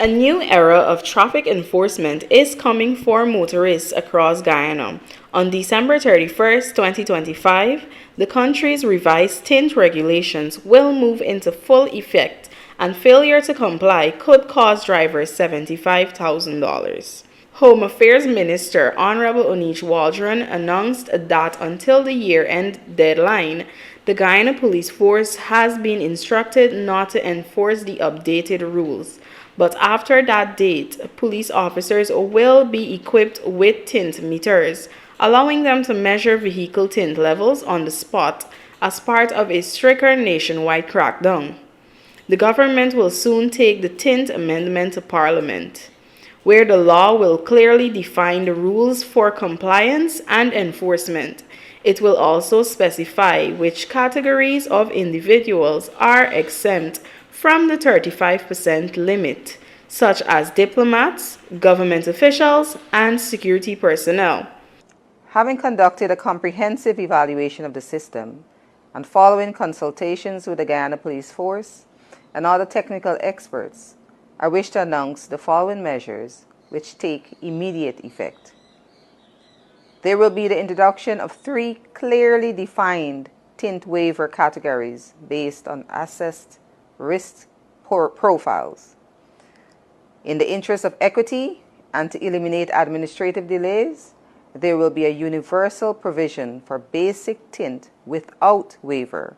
A new era of traffic enforcement is coming for motorists across Guyana. On December 31st, 2025, the country's revised tint regulations will move into full effect, and failure to comply could cost drivers $75,000. Home Affairs Minister Honorable Onish Waldron announced that until the year-end deadline, the Guyana Police Force has been instructed not to enforce the updated rules. But after that date, police officers will be equipped with tint meters, allowing them to measure vehicle tint levels on the spot as part of a stricter nationwide crackdown. The government will soon take the tint amendment to Parliament, where the law will clearly define the rules for compliance and enforcement. It will also specify which categories of individuals are exempt from the 35% limit, such as diplomats, government officials, and security personnel. Having conducted a comprehensive evaluation of the system and following consultations with the Guyana Police Force and other technical experts, I wish to announce the following measures which take immediate effect. There will be the introduction of 3 clearly defined tint waiver categories based on assessed risk profiles. In the interest of equity and to eliminate administrative delays, there will be a universal provision for basic tint without waiver,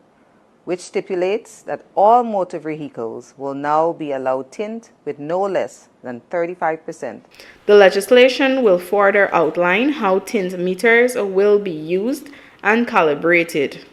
which stipulates that all motor vehicles will now be allowed tint with no less than 35%. The legislation will further outline how tint meters will be used and calibrated.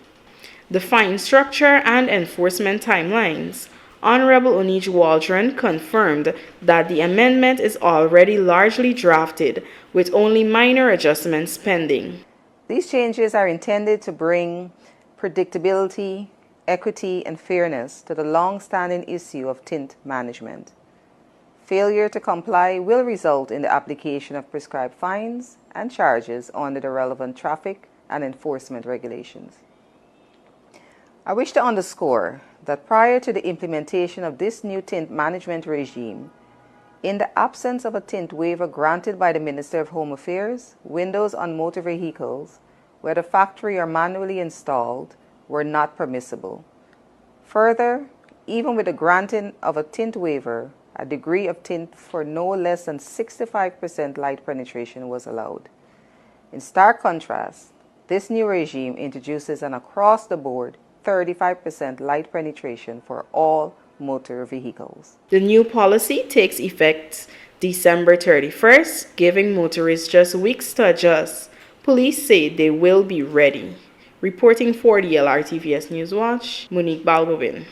The fine structure and enforcement timelines. Honorable Onish Waldron confirmed that the amendment is already largely drafted, with only minor adjustments pending. These changes are intended to bring predictability, equity, and fairness to the long-standing issue of tint management. Failure to comply will result in the application of prescribed fines and charges under the relevant traffic and enforcement regulations. I wish to underscore that prior to the implementation of this new tint management regime, in the absence of a tint waiver granted by the Minister of Home Affairs, windows on motor vehicles, whether factory or manually installed, were not permissible. Further, even with the granting of a tint waiver, a degree of tint for no less than 65% light penetration was allowed. In stark contrast, this new regime introduces an across-the-board 35% light penetration for all motor vehicles. The new policy takes effect December 31st, giving motorists just weeks to adjust. Police say they will be ready. Reporting for the LRTVS NewsWatch, Monique Balgovin.